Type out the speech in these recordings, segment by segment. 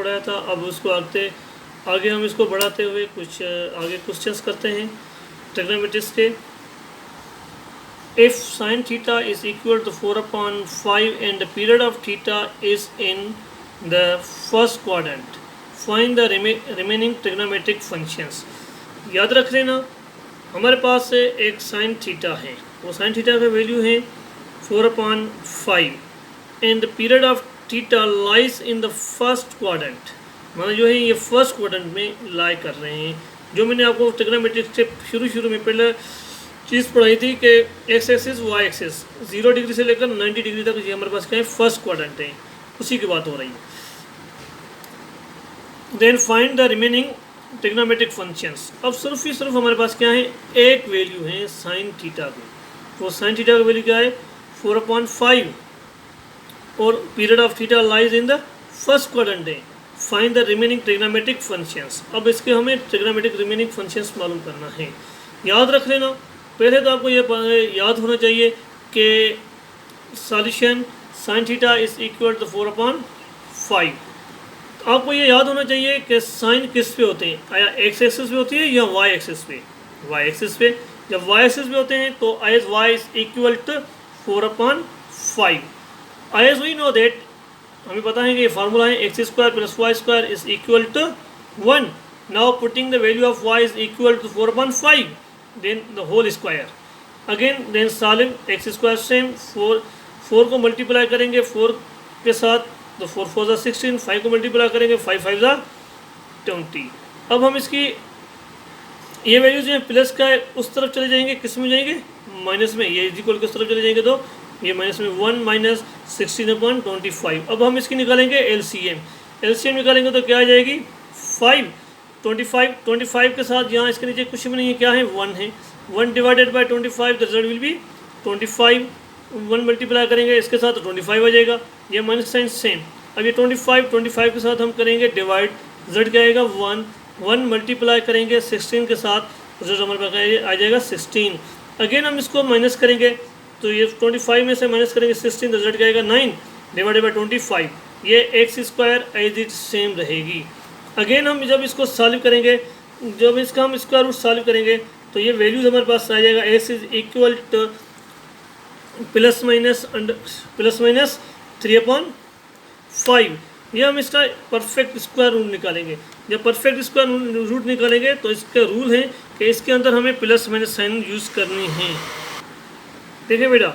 पढ़ाया था। अब उसको आगे हम इसको बढ़ाते हुए कुछ आगे क्वेश्चंस करते हैं ट्रिग्नोमेट्रिक्स के। If sin theta is equal to 4/5 and the period of theta is in the first quadrant, find the remaining trigonometric functions। याद रख लेना हमारे पास एक sin थीटा है, वो sin थीटा का वैल्यू है 4/5 and the period of theta lies in the first quadrant. मतलब जो है ये फर्स्ट क्वाड्रेंट में लाई कर रहे हैं। जो मैंने आपको ट्रिग्नोमेट्रिक्स से शुरू में पहले चीज़ पढ़ाई थी कि X axis Y axis 0 degree से लेकर 90 डिग्री तक ये हमारे पास क्या है, फर्स्ट क्वाड्रेंट है, उसी की बात हो रही है। Then find the remaining trigonometric functions. अब सिर्फ हमारे पास क्या है, एक वैल्यू है साइन थीटा की। वो साइन थीटा का वैल्यू क्या है 4/5 और period of theta lies in the first quadrant है। Find the remaining trigonometric functions. अब इसके हमें ट्रिग्नोमेट्रिक रिमेनिंग फंक्शंस मालूम करना है। याद रख लेना, पहले तो आपको ये याद होना चाहिए कि solution sine theta is equal to 4/5। आपको ये याद होना चाहिए कि साइन किस पे होते हैं, आया एक्स एक्सिस पे होती है या वाई एक्सिस पे। वाई एक्सिस पे, जब वाई एक्सिस पे होते हैं तो as Y is equal to 4/5। As we know that, हमें पता है कि ये फार्मूला है X square plus Y square is equal to 1। Now putting the value of Y is equal to 4/5 then the whole square again then solve x square same 4 को multiply करेंगे 4 के साथ तो 4 4 16, 5 को मल्टीप्लाई करेंगे 5 5 20। अब हम इसकी ये वैल्यू जो है प्लस का है उस तरफ चले जाएंगे, किस में जाएंगे, माइनस में। ये इक्वल किस तरफ चले जाएंगे तो ये माइनस में 1 माइनस 16/25। अब हम इसकी निकालेंगे एलसीएम निकालेंगे तो क्या आ जाएगी 5। 25 के साथ यहाँ इसके नीचे कुछ भी नहीं है, क्या है 1 है। 1 divided by 25 the result will be 25। 1 multiply करेंगे इसके साथ तो 25 आ जाएगा, ये माइनस साइन सेम। अब ये 25 के साथ हम करेंगे डिवाइड, रिजल्ट क्या आएगा 1। 1 मल्टीप्लाई करेंगे 16 के साथ, रिजल्ट हमारे पास आ जाएगा 16। अगेन हम इसको माइनस करेंगे तो ये 25 में से माइनस करेंगे 16, रिजल्ट क्या आएगा 9 डिवाइडेड बाई 25। ये X square as it same रहेगी। अगेन हम जब इसको सॉल्व करेंगे, जब इसका हम स्क्वायर रूट सॉल्व करेंगे तो ये वैल्यूज हमारे पास आ जाएगा x is equal to plus minus 3/5। ये हम इसका परफेक्ट स्क्वायर रूट निकालेंगे। जब परफेक्ट स्क्वायर रूट निकालेंगे तो इसका रूल है कि इसके अंदर हमें प्लस माइनस साइन यूज़ करनी है। देखिए बेटा,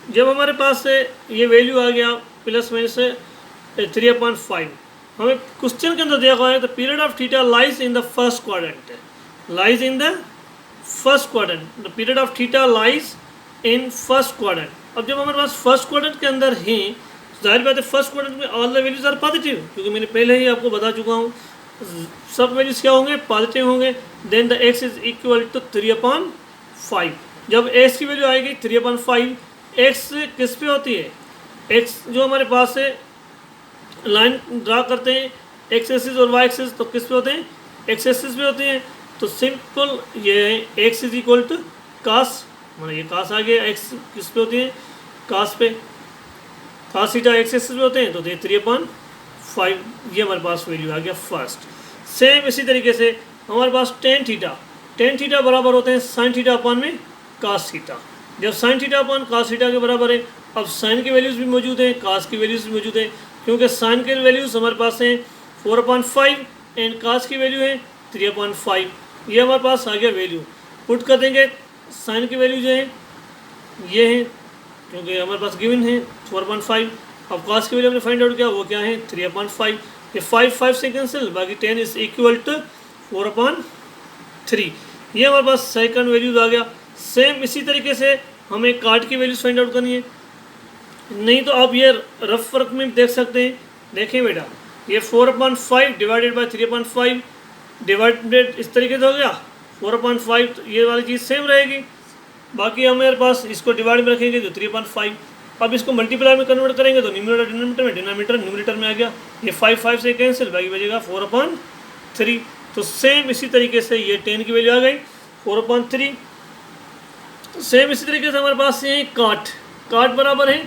जब हमारे पास ये वैल्यू आ गया प्लस माइनस 3/5, हमें क्वेश्चन के अंदर दिया हुआ है the period of theta lies in the first quadrant, lies in the first quadrant, the period of theta lies in first quadrant. अब जब हमारे पास फर्स्ट क्वाड्रेंट के अंदर है, जाहिर बात है फर्स्ट क्वाड्रेंट में all the values are positive, क्योंकि मैंने पहले ही आपको बता चुका हूँ सब वैल्यूज क्या होंगे, पॉजिटिव होंगे। Then the x is equal to 3/5। जब एक्स की वैल्यू आएगी 3/5, एक्स किस पे होती है, एक्स जो हमारे पास है लाइन ड्रा करते हैं एक्स एक्सिस और वाई एक्सिस, तो किस पे होते हैं, एक्स एक्सिस पे होते हैं। तो सिंपल ये है x is equal two cos, मतलब ये कास आ गया, एक्स किस पे होती है, कास पे, कास थीटा एक्स एक्सिस पे होते हैं तो ये 3/5। ये हमारे पास वैल्यू आ गया फर्स्ट। सेम इसी तरीके से हमारे पास टेन थीटा बराबर होते हैं साइन थीटा अपॉन में कास थीटा। जब sine theta upon cos theta के बराबर है, अब साइन की वैल्यूज़ भी मौजूद हैं, कास की वैल्यूज़ भी मौजूद हैं, क्योंकि साइन के वैल्यूज़ हमारे पास हैं 4/5 एंड कास की वैल्यू है 3/5। ये हमारे पास आ गया वैल्यू, पुट कर देंगे। साइन की वैल्यू जो है ये है, क्योंकि हमारे पास गिवन है 4/5। अब कास की वैल्यू हमने फाइंड आउट किया, वो क्या है 3/5। ये 5 से कैंसिल, बाकी 10 इज इक्वल टू 4/3। ये हमारे पास सेकंड वैल्यूज आ गया। सेम इसी तरीके से हमें काट की वैल्यूज फाइंड आउट करनी है, नहीं तो आप ये रफ वर्क में देख सकते हैं। देखिए बेटा, ये 4/5 डिवाइडेड बाई 3/5 डिवाइडेड इस तरीके से हो गया 4/5, तो ये वाली चीज़ सेम रहेगी। बाकी हमारे पास इसको डिवाइड में रखेंगे तो 3/5। अब इसको मल्टीप्लाई में कन्वर्ट करेंगे तो न्यूमरेटर डिनोमिनेटर न्यूमरेटर में आ गया, ये 5 से कैंसिल, बाकी बचेगा 4/3। तो सेम इसी तरीके से ये 10 की वैल्यू आ गई 4/3। सेम इसी तरीके से हमारे पास ये काट बराबर है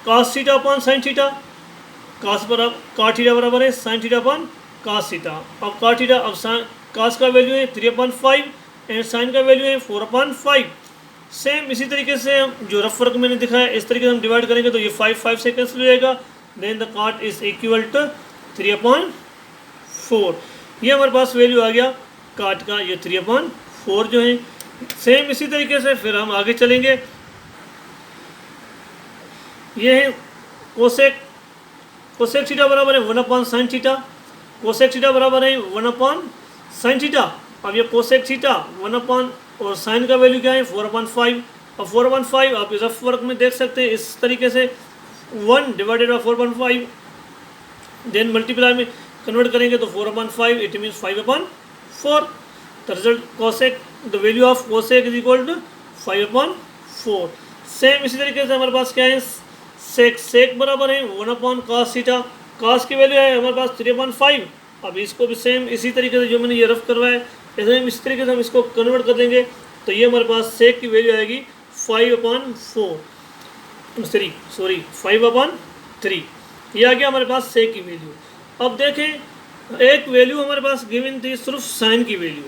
cos theta upon sine theta. cot theta बराबर है sin theta upon cos theta. अब cot थीटा, अब cos का वैल्यू है 3/5 एंड sin का वैल्यू है 4/5। सेम इसी तरीके से हम जो रफ वर्क मैंने दिखाया इस तरीके से हम डिवाइड करेंगे तो ये 5 से कैंसिल हो जाएगा। Then the cot is equal to 3/4। ये हमारे पास वैल्यू आ गया cot का, ये 3/4 जो है। सेम इसी तरीके से फिर हम आगे चलेंगे। ये है कोसेक थीटा बराबर है 1/sin थीटा। कोसेक थीटा बराबर है 1/sin थीटा। अब ये कोसेक थीटा 1 और साइन का वैल्यू क्या है 4/5। अब 4/5 आप इस रफ वर्क में देख सकते हैं इस तरीके से 1 डिवाइडेड बाई 4/5, देन मल्टीप्लाई में कन्वर्ट करेंगे तो 4/5 it means 5/4। The result cosec, the value of cosec is equal to 5/4। Same इसी तरीके से हमारे पास क्या है सेक बराबर है 1/cos थीटा। cos की वैल्यू है हमारे पास 3/5। अब इसको भी सेम इसी तरीके से जो मैंने ये रफ करवाया ऐसे हम इस तरीके से हम इसको कन्वर्ट कर देंगे तो ये हमारे पास सेक की वैल्यू आएगी 5/3। ये आ गया हमारे पास सेक की वैल्यू। अब देखें एक वैल्यू हमारे पास गिवन थी सिर्फ साइन की वैल्यू,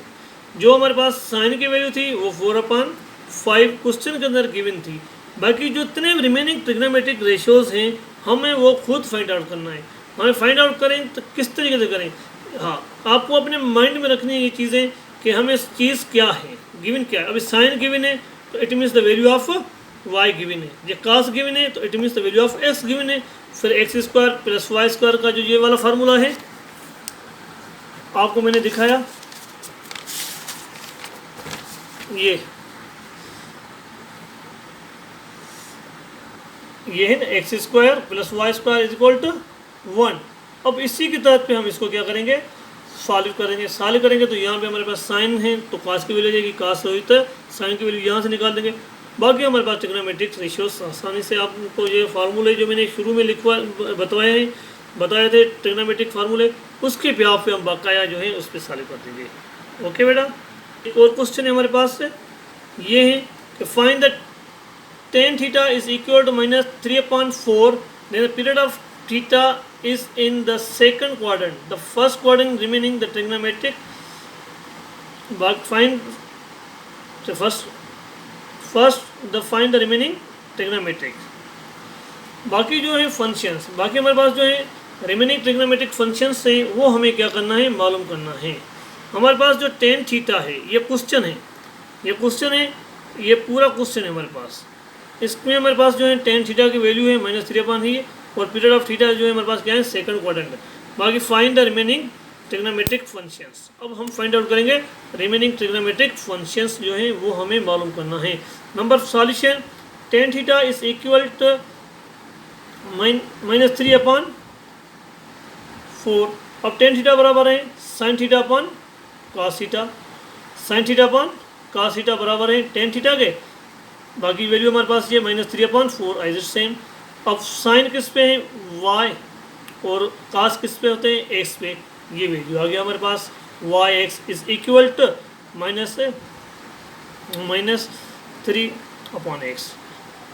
जो हमारे पास साइन की वैल्यू थी वो 4/5 क्वेश्चन के अंदर गिवन थी। बाकी जो इतने रिमेनिंग ट्रिग्नोमेट्रिक रेशियोज हैं हमें वो खुद फाइंड आउट करना है। हमें फाइंड आउट करें तो किस तरीके से करें, हाँ आपको अपने माइंड में रखनी है ये चीज़ें कि हमें चीज़ क्या है, गिवन क्या है। अभी साइन गिवन है तो it means the value of Y given है। ये कास गिवन है तो it means the value of X given है। फिर x² + y² का जो ये वाला फार्मूला है आपको मैंने दिखाया, ये है ना x² + y² = 1। अब इसी के तहत पे हम इसको क्या करेंगे सॉल्व करेंगे तो यहाँ पे हमारे पास साइन है तो कास की वैल्यू जाएगी, कास हुई तो साइन की वैल्यू यहाँ से निकाल देंगे। बाकी हमारे पास ट्रिग्नोमेट्रिक रेशियोज आसानी से आपको ये फार्मूले जो मैंने शुरू में बताए थे ट्रिग्नोमेट्रिक फार्मूले उसके ब्याह पे हम बाकाया जो है उस पर सॉल्व कर देंगे। ओके बेटा, एक और क्वेश्चन है हमारे पास से, ये है कि find the tan theta is equal to -3/4 then the period of theta is in the second quadrant, the first quadrant remaining the trigonometric, but find the remaining trigonometric। बाकी जो है फंक्शंस, बाकी हमारे पास जो है रिमेनिंग ट्रिग्नोमेट्रिक फंक्शंस हैं वो हमें क्या करना है मालूम करना है। हमारे पास जो tan थीटा है ये क्वेश्चन है, ये पूरा क्वेश्चन है हमारे पास। इसमें हमारे पास जो है tan थीटा की वैल्यू है -3/3 और पीरियड ऑफ थीटा जो है हमारे पास क्या है सेकंड क्वाड्रेंट। बाकी find the remaining trigonometric functions. अब हम फाइंड आउट करेंगे रिमेनिंग ट्रिग्नोमेट्रिक फंक्शंस जो है वो हमें मालूम करना है। Number solution tan theta is equal to -3/4। अब tan थीटा बराबर है sin theta upon cos theta, sin theta upon cos theta बराबर है tan थीटा के। बाकी वैल्यू हमारे पास ये -3/4 एज इट सेम। अब साइन किस पे है y और cos किस पे होते हैं x पे, ये वैल्यू आ गया हमारे पास yx is equal to -3/x।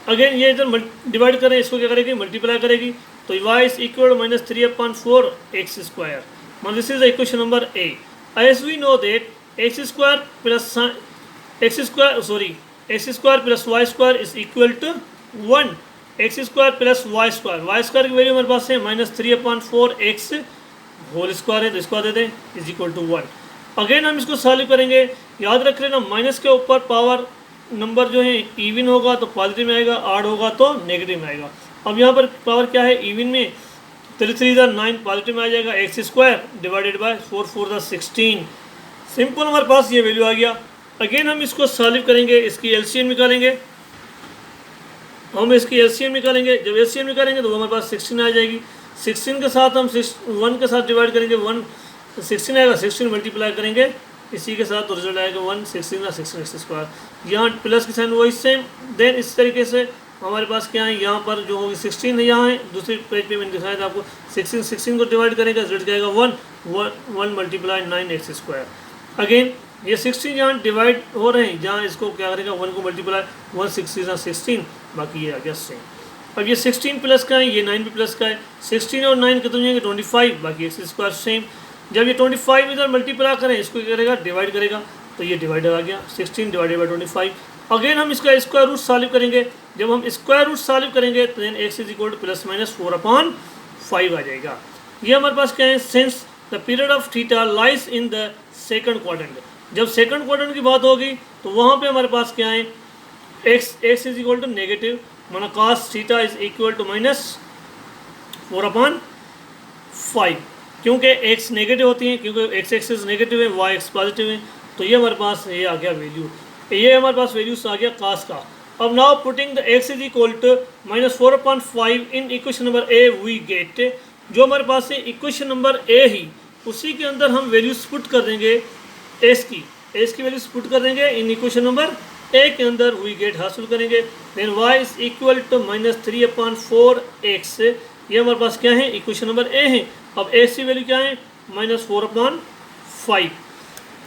Again ये इधर डिवाइड करें, इसको क्या करेगी मल्टीप्लाई करेगी तो y is equal to -3/4 x²। मतलब this is the equation number A। As we know that x² + y² is equal to 1। x² + y² की वैल्यू हमारे पास है -3/4x होल स्क्वायर है तो इसको दे दें इज इक्वल टू 1। अगेन हम इसको सॉल्व करेंगे, याद रख लेना माइनस के ऊपर पावर नंबर जो है इवन होगा तो पॉजिटिव में आएगा, ऑड होगा तो नेगेटिव में आएगा। अब यहाँ पर पावर क्या है इवन में 3 3 9 पॉजिटिव में आ जाएगा x² डिवाइडेड बाय 4 4 16। सिंपल हमारे पास ये वैल्यू आ गया। अगेन हम इसको सॉल्व करेंगे, इसकी एलसीएम निकालेंगे। जब एलसीएम निकालेंगे तो हमारे पास 16 आ जाएगी। 16 के साथ हम 1 के साथ डिवाइड करेंगे, 1 16 आएगा, 16 मल्टीप्लाई करेंगे इसी के साथ तो रिजल्ट आएगा 1 16 का 16x²। यहाँ प्लस के साइन वही सेम। देन इस तरीके से हमारे पास क्या है यहाँ पर जो होगी 16 है, यहाँ है दूसरी पेज पे मैंने दिखाया था आपको 16 को डिवाइड करेंगे रिजल्ट क्या आएगा 1 मल्टीप्लाई 9x²। अगेन ये 16 जहाँ डिवाइड हो रहे हैं, जहाँ इसको क्या करेगा 1 को मल्टीप्लाई 1 16 बाकी ये आ गया सेम। अब ये 16 प्लस का है, ये 9 भी प्लस का है। 16 और 9 कितने हो जाएंगे 25, बाकी एक्स स्क्वायर सेम। जब ये 25 इधर मल्टीप्लाई करें, इसको क्या करेगा डिवाइड करेगा, तो ये डिवाइडर आ गया 16 डिवाइडेड बाई 25। अगेन हम इसका स्क्वायर रूट सॉल्व करेंगे। जब हम स्क्वायर रूट सॉल्व करेंगे तो then x is equal to plus minus 4/5 आ जाएगा। ये हमारे पास क्या है, since the period of theta lies in the second quadrant. जब सेकंड क्वाड्रेंट की बात होगी तो वहाँ पे हमारे पास क्या है, x is equal to negative, माना cos theta is equal to minus 4/5, क्योंकि एक्स नेगेटिव होती हैं, क्योंकि एक्स एक्सिस नेगेटिव है, वाई एक्स पॉजिटिव है। तो ये हमारे पास ये आ गया वैल्यू, ये हमारे पास वैल्यूज आ गया cos का। अब now putting the x is equal to minus 4/5 in equation number A we get, जो हमारे पास है इक्वेशन नंबर ए ही, उसी के अंदर हम वैल्यूज पुट कर देंगे एस की वैल्यूज पुट कर देंगे इन इक्वेशन नंबर ए के अंदर, वी गेट हासिल करेंगे। Then y is equal to minus 3/4x, ये हमारे पास क्या है, इक्वेशन नंबर ए है। अब एक्स की वैल्यू क्या है, माइनस 4/5।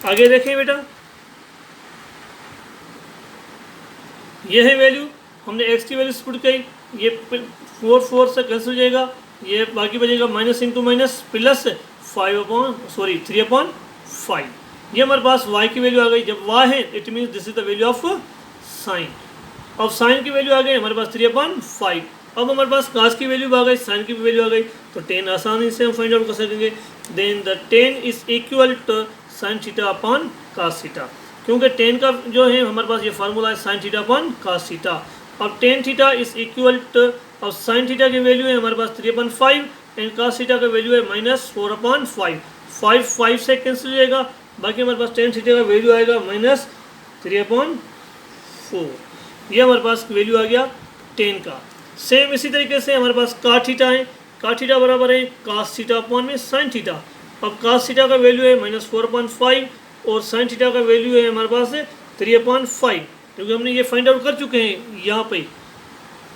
आगे देखें बेटा, ये है वैल्यू, हमने एक्स की वैल्यू पुट की, ये 4 से कैंसिल हो जाएगा, ये बाकी बचेगा माइनस इंटू माइनस प्लस 3/5। ये हमारे पास y की वैल्यू आ गई। जब y है it means this is the value of sine. अब साइन की वैल्यू आ गई हमारे पास 3/5। अब हमारे पास cos की वैल्यू आ गई, साइन की वैल्यू आ गई, तो tan आसानी से हम फाइंड आउट कर सकेंगे। Then the tan is equal to sine theta upon cos theta, क्योंकि tan का जो है हमारे पास ये फार्मूला है sine theta upon cos theta. अब tan theta is equal to, अब साइन थीटा की वैल्यू है हमारे पास 3/5 एंड cos थीटा का वैल्यू है माइनस 4/5। 5 से कैंसिल हो जाएगा, बाकी हमारे पास tan थीटा का वैल्यू आएगा माइनस 3/4। ये हमारे पास वैल्यू आ गया tan का। सेम इसी तरीके से हमारे पास cot थीटा है, cot थीटा बराबर है cos थीटा अपॉन में sin थीटा। अब cos थीटा का वैल्यू है माइनस 4/5 और sin थीटा का वैल्यू है हमारे पास 3/5, क्योंकि हमने ये फाइंड आउट कर चुके हैं। यहाँ पे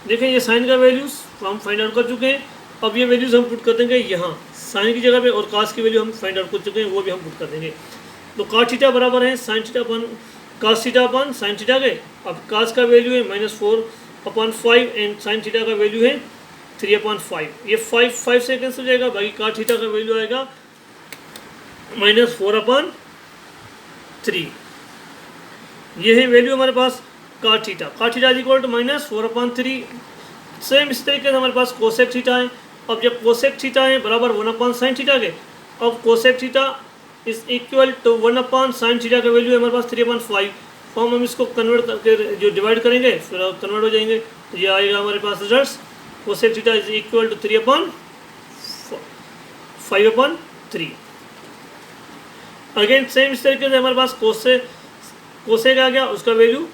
देखें, ये साइन का वैल्यूज हम फाइंड आउट कर चुके हैं। अब ये वैल्यूज हम पुट कर देंगे यहाँ साइन की जगह पे, और cos की वैल्यू हम फाइंड आउट कर चुके हैं, वो भी हम पुट कर देंगे। तो cot थीटा बराबर है sin theta upon cos theta upon sin theta के। अब cos का वैल्यू है माइनस 4/5 एंड sin थीटा का वैल्यू है 3/5। ये 5 से कैंसिल हो जाएगा, बाकी cot थीटा का वैल्यू आएगा माइनस 4/3। ये है वैल्यू हमारे पास cot theta. cot theta is equal to minus 4/3। Same इस तरीके से हमारे पास कोसेक थीटा है। अब जब कोसेक थीटा है बराबर 1/sin थीटा के, अब cosec theta is equal to 1/sin theta का वैल्यू है हमारे पास 3/5। फॉर्म हम इसको कन्वर्ट करके जो डिवाइड करेंगे फिर कन्वर्ट हो जाएंगे, तो ये आएगा हमारे पास result cosec theta is equal to 3/5/3। Again same इस तरीके से हमारे पास कोसेक आ गया, उसका वैल्यू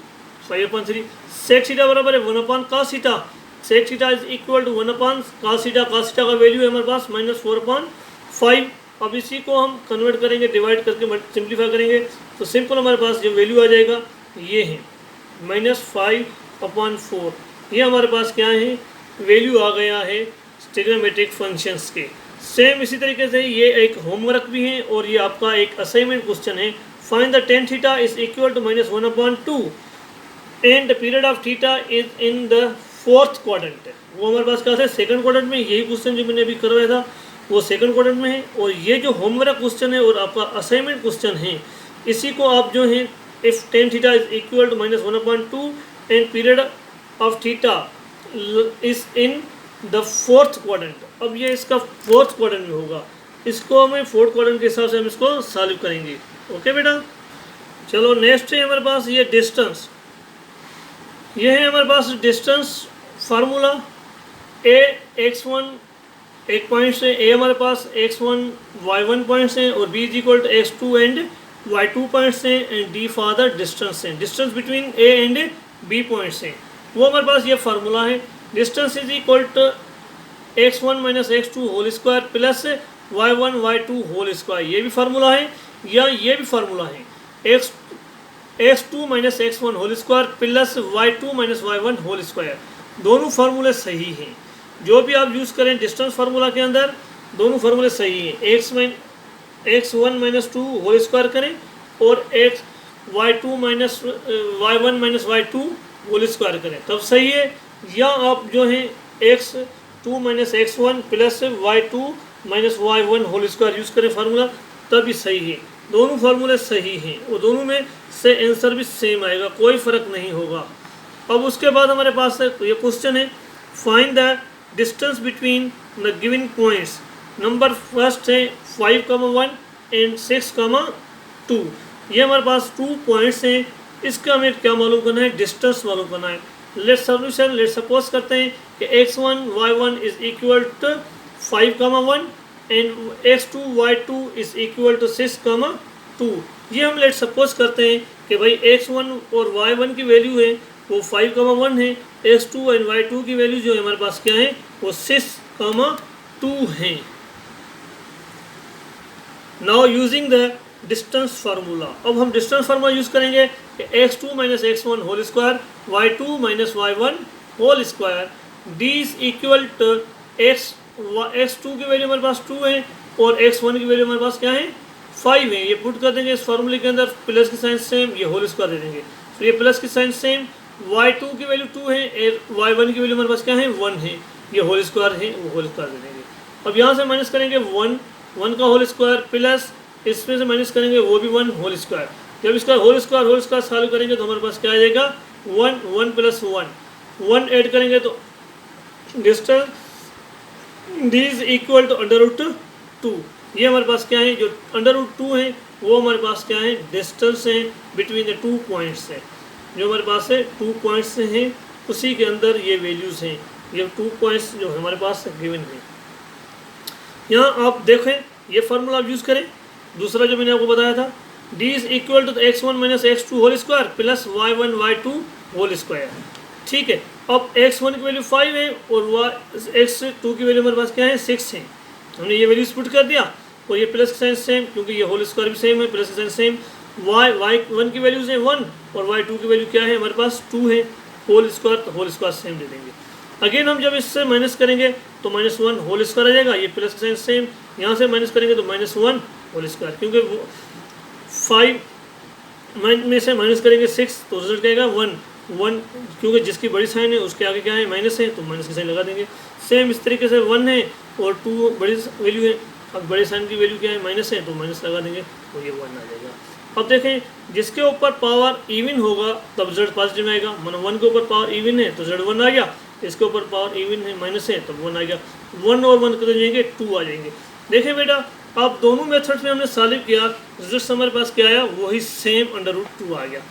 5/3। सेक थीटा बराबर है 1/cos theta, sec theta is equal to 1/cos theta, cos theta का वैल्यू है हमारे पास माइनस 4/5। अब इसी को हम कन्वर्ट करेंगे, डिवाइड करके सिंप्लीफाई करेंगे, तो सिंपल हमारे पास जो वैल्यू आ जाएगा ये है माइनस 5/4। ये हमारे पास क्या है, वैल्यू आ गया है ट्रिग्नोमेट्रिक फंक्शंस के। सेम इसी तरीके से ये एक होमवर्क भी है और ये आपका एक असाइनमेंट क्वेश्चन है। Find the tan theta is equal to minus 1/2 and the period of theta is in the fourth quadrant. वो हमारे पास क्या है, सेकंड क्वाड्रेंट में। यही क्वेश्चन जो मैंने अभी करवाया था वो सेकंड क्वाड्रेंट में है, और ये जो होमवर्क क्वेश्चन है और आपका असाइनमेंट क्वेश्चन है, इसी को आप जो है if tan theta is equal to minus 1/2 and period of theta is in the fourth quadrant. अब ये इसका फोर्थ क्वाड्रेंट में होगा, इसको हमें फोर्थ क्वाड्रेंट के हिसाब से हम इसको सॉल्व करेंगे। ओके बेटा, चलो नेक्स्ट है हमारे पास ये डिस्टेंस। ये है हमारे पास डिस्टेंस फार्मूला। ए x1 एक पॉइंट से, ए हमारे पास x1 y1 पॉइंट से और b is equal to x2 and y2 point से and d for the distance है, distance between a and b point से। वो हमारे पास ये फार्मूला है, distance is equal to x1 minus x2 whole square plus y1 y2 whole square. ये भी फार्मूला है या ये भी फार्मूला है, x2 minus x1 whole square plus y2 minus y1 whole square. दोनों फार्मूले सही हैं, जो भी आप यूज़ करें डिस्टेंस फार्मूला के अंदर दोनों फार्मूले सही हैं। x1 माइनस 2 होल स्क्वायर करें और y2 minus y1 minus y2 whole square करें तब सही है, या आप जो है x2 minus x1 plus y2 minus y1 whole square use करें फार्मूला, तब ये सही है। दोनों फार्मूले सही हैं और दोनों में से आंसर भी सेम आएगा, कोई फ़र्क नहीं होगा। अब उसके बाद हमारे पास ये क्वेश्चन है, find the distance between the given points. Number first है 5,1 एंड 6,2। ये हमारे पास 2 पॉइंट्स हैं, इसका हमें क्या मालूम करना है, डिस्टेंस मालूम करना है। लेट सॉल्यूशन, लेट सपोज करते हैं कि x1 y1 is equal to 5,1 and x2 y2 is equal to 6,2। ये हम लेट सपोज करते हैं कि भाई x1 और y1 की वैल्यू है वो 5,1 है, x2 एंड y2 की वैल्यू जो है हमारे पास क्या है वो 6,2 है। Now using the distance formula, अब हम डिस्टेंस फार्मूला यूज़ करेंगे कि x2 minus x1 whole square y2 minus y1 whole square d is equal to x2 की वैल्यू हमारे पास 2 है और x1 की वैल्यू हमारे पास क्या है 5 है। ये पुट कर देंगे इस फार्मूले के अंदर, प्लस की साइन सेम, ये होल स्क्वायर दे देंगे, तो ये प्लस की साइन सेम, y2 की वैल्यू 2 है और y1 की वैल्यू हमारे पास क्या है 1 है, ये होल स्क्वायर है, वो होल स्क्वायर दे देंगे। अब यहाँ से माइनस करेंगे 1 का होल स्क्वायर प्लस इसमें से माइनस करेंगे वो भी 1 होल स्क्वायर। जब इसका होल स्क्वायर सॉल्व करेंगे तो हमारे पास क्या आ जाएगा 1 प्लस 1 ऐड करेंगे तो distance d is equal to √2। ये हमारे पास क्या है, जो √2 है वो हमारे पास क्या है डिस्टेंस है बिटवीन द 2 पॉइंट्स है, जो हमारे पास है 2 पॉइंट्स हैं उसी के अंदर ये वैल्यूज़ हैं, ये 2 पॉइंट्स जो हमारे पास गिवन है। यहाँ आप देखें ये फार्मूला आप यूज़ करें, दूसरा जो मैंने आपको बताया था d is equal to x1 minus x2 whole square plus y1 y2 whole square. ठीक है, अब x1 की वैल्यू 5 है और x2 की वैल्यू हमारे पास क्या है 6 है। हमने ये वैल्यूज पुट कर दिया और ये प्लस की साइन सेम, क्योंकि ये होल स्क्वायर भी सेम है, प्लस की साइन सेम, y1 की वैल्यूज है 1 और y2 की वैल्यू क्या है हमारे पास 2 है, होल स्क्वायर, तो होल स्क्वायर सेम दे देंगे। अगेन हम जब इससे माइनस करेंगे तो -1 होल स्क्वायर आ जाएगा, ये प्लस की साइन सेम, यहाँ से माइनस करेंगे तो -1 होल स्क्वायर, क्योंकि 5 में से माइनस करेंगे 6 तो रिजल्ट क्या आएगा 1, क्योंकि जिसकी बड़ी साइन है उसके आगे क्या है माइनस है तो माइनस की साइन लगा देंगे। सेम इस तरीके से 1 है और 2 बड़ी वैल्यू है, अब बड़े साइन की वैल्यू क्या है माइनस है तो माइनस लगा देंगे तो ये 1 आ जाएगा। अब देखें जिसके ऊपर पावर इवन होगा तब रिजल्ट पॉजिटिव आएगा, मतलब 1 के ऊपर पावर इवन है तो रिजल्ट 1 आ गया, इसके ऊपर पावर इवन है माइनस है तब 1 आ गया, 1 और 1 कर जाएंगे 2 आ जाएंगे। देखें बेटा अब दोनों मेथड्स में हमने सॉल्व किया, रिजल्ट हमारे पास क्या आया वही सेम √2 आ गया,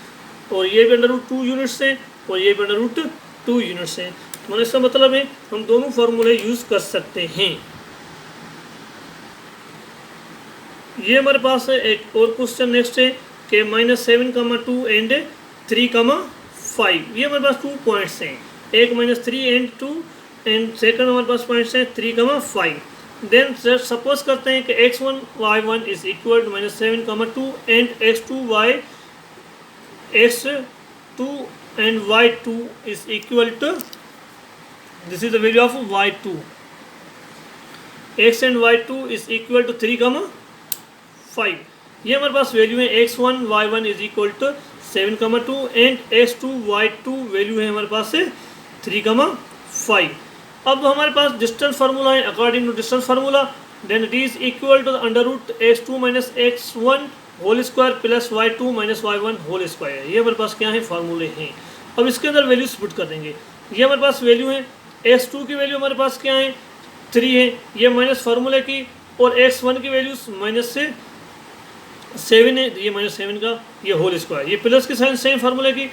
और ये भी √2 यूनिट्स हैं और ये भी √2 यूनिट्स हैं, मतलब इसका मतलब है हम दोनों फार्मूले यूज़ कर सकते हैं। ये हमारे पास है एक और क्वेश्चन नेक्स्ट है कि -7,2 एंड 3,5, ये हमारे पास 2 पॉइंट्स हैं, एक -3 एंड 2 एंड सेकंड हमारे पास पॉइंट्स हैं 3,5। देन सपोज करते हैं कि x1 y1 is equal to -7,2 and x2 and y2 is equal to, this is the value of y2, x and y2 is equal to 3,5। ये हमारे पास वैल्यू है x1 y1 is equal to 7,2 and x2 y2 value है हमारे पास से 3,5। अब हमारे पास डिस्टेंस फार्मूला है, according to distance formula then d is equal to √x2 minus x1 whole square plus y2 minus y1 whole square. ये हमारे पास क्या है फार्मूले हैं। अब इसके अंदर वैल्यूज पुट कर देंगे, ये हमारे पास वैल्यू है x2 की वैल्यू हमारे पास क्या है 3 है, ये माइनस फार्मूले की, और x1 की वैल्यूज -7 है, ये -7 का ये होल स्क्वायर, ये प्लस की साइन सेम फार्मूले की,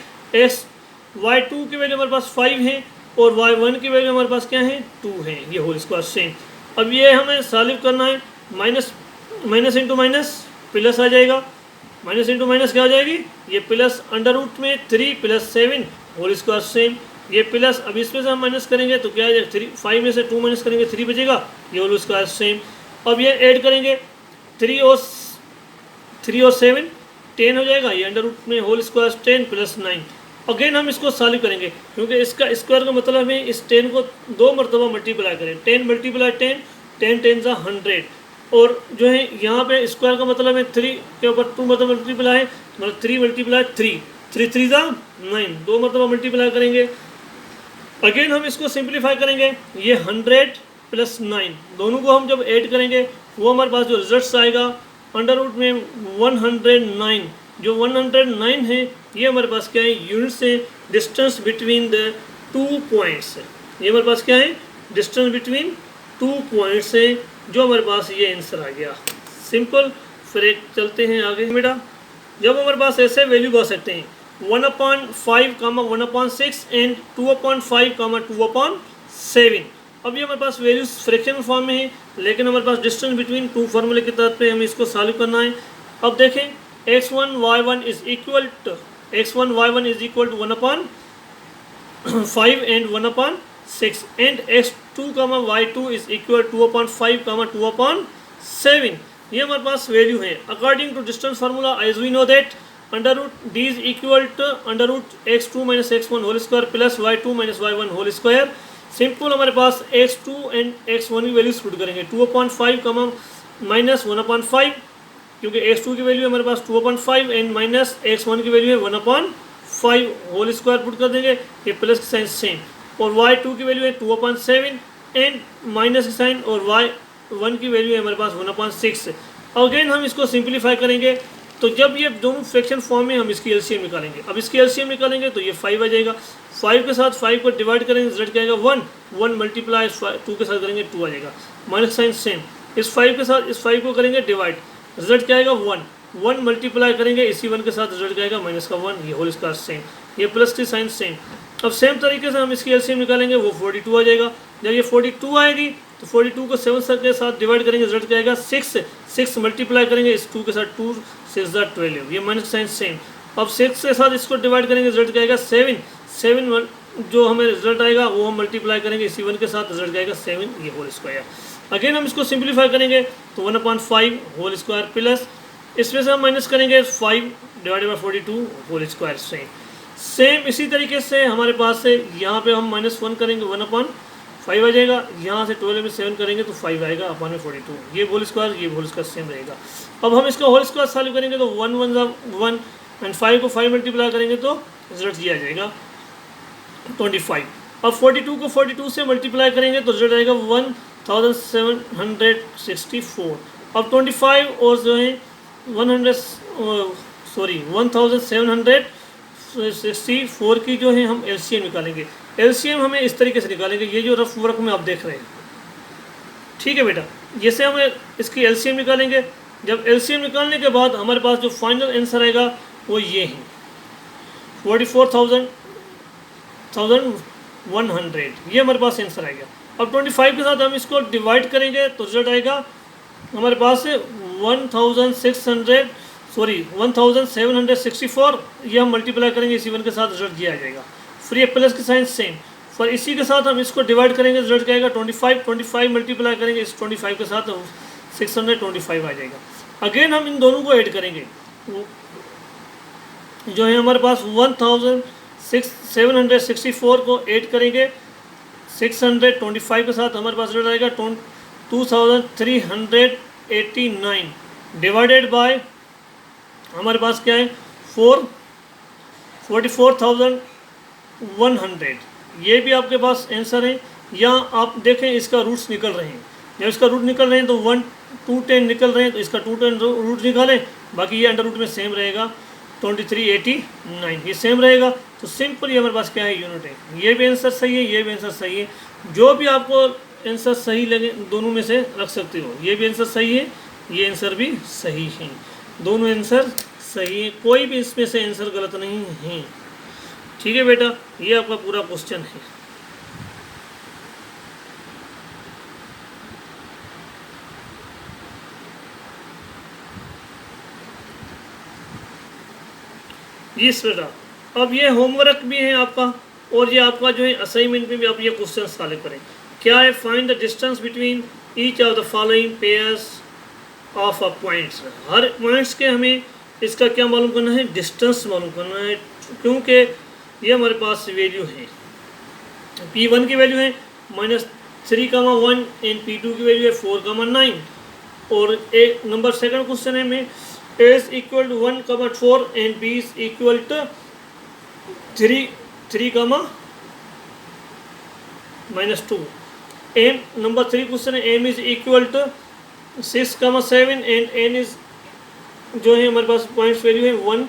y2 की वैल्यू हमारे पास 5 है और y1 की वैल्यू हमारे पास क्या है 2 है, ये होल स्क्वायर सेम। अब ये हमें सॉल्व करना है, माइनस इंटू माइनस प्लस आ जाएगा, माइनस इंटू माइनस क्या हो जाएगी, ये plus √3 plus 7 whole square same, ये प्लस, अब इसमें से हम माइनस करेंगे तो क्या आ जाएगा 5 में से 2 माइनस करेंगे 3 बचेगा, ये होल स्क्वायर सेम। अब ये ऐड करेंगे 3 और 7 10 हो जाएगा, ये √में होल स्क्वायर 10 प्लस 9। अगेन हम इसको सॉल्व करेंगे क्योंकि इसका स्क्वायर का मतलब है इस 10 को 2 मरतबा मल्टीप्लाई करें, 10 मल्टीप्लाई 10, 10 10 सा 100, और जो है यहाँ पे स्क्वायर का मतलब है 3 के ऊपर 2 मरतबा मल्टीप्लाई है, मतलब 3 मल्टीप्लाई 3, 3 3 सा 9, 2 मरतबा मल्टीप्लाई करेंगे अगेन हम इसको सिंप्लीफाई करेंगे, ये 100 प्लस 9 दोनों को हम जब ऐड करेंगे वो हमारे पास जो रिजल्ट आएगा अंडर रूट में 109, जो 109 है ये हमारे पास क्या है, यूनिट्स है डिस्टेंस बिटवीन द 2 पॉइंट्स है। ये हमारे पास क्या है, डिस्टेंस बिटवीन 2 पॉइंट्स है, जो हमारे पास ये आंसर आ गया। सिंपल। फिर एक चलते हैं आगे बेटा, जब हमारे पास ऐसे वैल्यू आ सकते हैं 1/5 1/6 एंड 2/5 2/7। अब ये हमारे पास वैल्यूज फ्रैक्शन फॉर्म में है, लेकिन हमारे पास डिस्टेंस बिटवीन 2 फार्मूले के तहत पे हमें इसको सॉल्व करना है। अब देखें x1 y1 is equal to 1/5 and 1/6 and x2 y2 is equal 2/5 2/7। ये हमारे पास वैल्यू है according to distance formula as we know that under root d is equal to under root x2 minus x1 whole square plus y2 minus y1 whole square. Simple हमारे पास x2 and x1 की values put करेंगे 2/5 minus 1/5, क्योंकि x2 की value हमारे पास 2/5 and minus x1 की value है 1/5 whole square put कर देंगे, ये प्लस की साइन सेम, और y2 की वैल्यू है 2/7 एंड माइनस की साइन, और y1 की वैल्यू है हमारे पास 1/6। अगेन हम इसको सिंप्लीफाई करेंगे, तो जब ये दोनों फ्रैक्शन फॉर्म में हम इसकी एलसीएम निकालेंगे। अब इसकी एलसीएम निकालेंगे तो ये 5 आ जाएगा, 5 के साथ 5 को डिवाइड करेंगे रिजल्ट क्या आएगा 1 मल्टीप्लाई 2 के साथ करेंगे 2 आ जाएगा, माइनस साइन सेम, इस 5 के साथ इस 5 को करेंगे डिवाइड, रिजल्ट क्या आएगा 1 मल्टीप्लाई करेंगे इसी 1 के साथ रिजल्ट क्या आएगा माइनस का 1, ये होल स्क्वायर सेम, ये प्लस की साइन सेम। अब सेम तरीके से हम इसकी एलसीएम निकालेंगे, वो 42 आ जाएगा। जब ये 42 आएगी तो 42 को 7 के साथ डिवाइड करेंगे, रिजल्ट क्या आएगा 6 मल्टीप्लाई करेंगे इस 2 के साथ 2 6 12, ये माइनस साइन सेम। अब 6 के साथ इसको डिवाइड करेंगे, रिजल्ट क्या आएगा 7 जो हमें रिजल्ट आएगा वो हम मल्टीप्लाई करेंगे इसी 1 के साथ, रिजल्ट क्या आएगा 7, ये होल स्क्वायर। अगेन हम इसको सिंप्लीफाई करेंगे तो 1/5 होल स्क्वायर प्लस इसमें से हम माइनस करेंगे 5 divided by 42 whole square same. इसी तरीके से हमारे पास से यहाँ पे हम -1 करेंगे 1/5 आ जाएगा, यहाँ से 12 में 7 करेंगे तो 5 आएगा अपन में 42, ये होल स्क्वायर ये होल स्क्वायर सेम रहेगा। अब हम इसका होल स्क्वायर सॉल्व करेंगे तो 1 1 एंड 5 को 5 मल्टीप्लाई करेंगे तो रिजल्ट ये आ जाएगा 25। अब 42 को 42 से मल्टीप्लाई करेंगे तो रिजल्ट आएगा 1764। अब 25 और जो है 1764 की जो है हम एलसीएम निकालेंगे। एलसीएम हमें इस तरीके से निकालेंगे, ये जो रफ वर्क में आप देख रहे हैं, ठीक है बेटा, जैसे हमें इसकी एलसीएम निकालेंगे। जब एलसीएम निकालने के बाद हमारे पास जो फाइनल आंसर आएगा वो ये है 44,100, ये हमारे पास आंसर आएगा। अब 25 के साथ हम इसको डिवाइड करेंगे तो रिजल्ट आएगा हमारे पास 1764, ये हम मल्टीप्लाई करेंगे इसी 1 के साथ, रिजल्ट ये आ जाएगा। फिर ये प्लस की साइन सेम, फिर इसी के साथ हम इसको डिवाइड करेंगे, रिजल्ट क्या आएगा 25 मल्टीप्लाई करेंगे इस 25 के साथ 625 आ जाएगा। अगेन हम इन दोनों को ऐड करेंगे, जो है हमारे पास 1764 को ऐड करेंगे 625 के साथ, हमारे पास रिजल्ट आएगा 2389 डिवाइडेड बाय हमारे पास क्या है 44,100, ये भी आपके पास आंसर है। यहाँ आप देखें इसका रूट्स निकल रहे हैं, जब इसका रूट निकल रहे हैं तो 1 2 10 निकल रहे हैं, तो इसका 2 10 रूट निकालें, बाकी ये अंडर रूट में सेम रहेगा 2389, ये सेम रहेगा। तो सिंपल ये हमारे पास क्या है यूनिट है, ये भी आंसर सही है, ये भी आंसर सही है, जो भी आपको आंसर सही लगे दोनों में से रख सकते हो। ये भी आंसर सही है, ये आंसर भी सही है, दोनों आंसर सही है, कोई भी इसमें से आंसर गलत नहीं है। ठीक है बेटा, ये आपका पूरा क्वेश्चन है। यस बेटा, अब ये होमवर्क भी है आपका, और ये आपका जो है असाइनमेंट में भी आप ये क्वेश्चन सॉल्व करें। क्या है, find the distance between each of the following pairs of a points. Her points के हमें इसका क्या मालूम करना है, डिस्टेंस मालूम करना है, क्योंकि ये हमारे पास वैल्यू है, P1 की वैल्यू है -3,1 एंड P2 की वैल्यू है 4,9, और एक नंबर सेकंड क्वेश्चन है में A is equal to 1,4 and B is equal to 3,3 -2। M number 3 question है, M is equal to 6,7 and N is जो है हमारे पास पॉइंट्स वैल्यू है 1,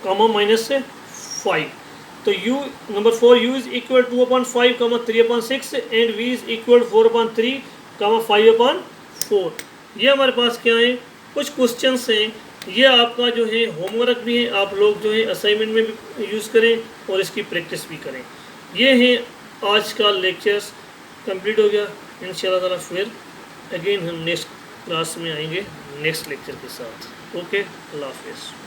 -5। तो u number 4 u is equal 2/5, 3/6 and v is equal 4/3, 5/4। ये हमारे पास क्या है, कुछ क्वेश्चंस हैं। ये आपका जो है होमवर्क भी है, आप लोग जो है असाइनमेंट में भी यूज़ करें और इसकी प्रैक्टिस भी करें। ये है आज का लेक्चर्स कंप्लीट हो गया। इंशाल्लाह ताला फिर अगेन हम नेक्स्ट क्लास में आएंगे नेक्स्ट लेक्चर के साथ। ओके, अल्लाह हाफिज़।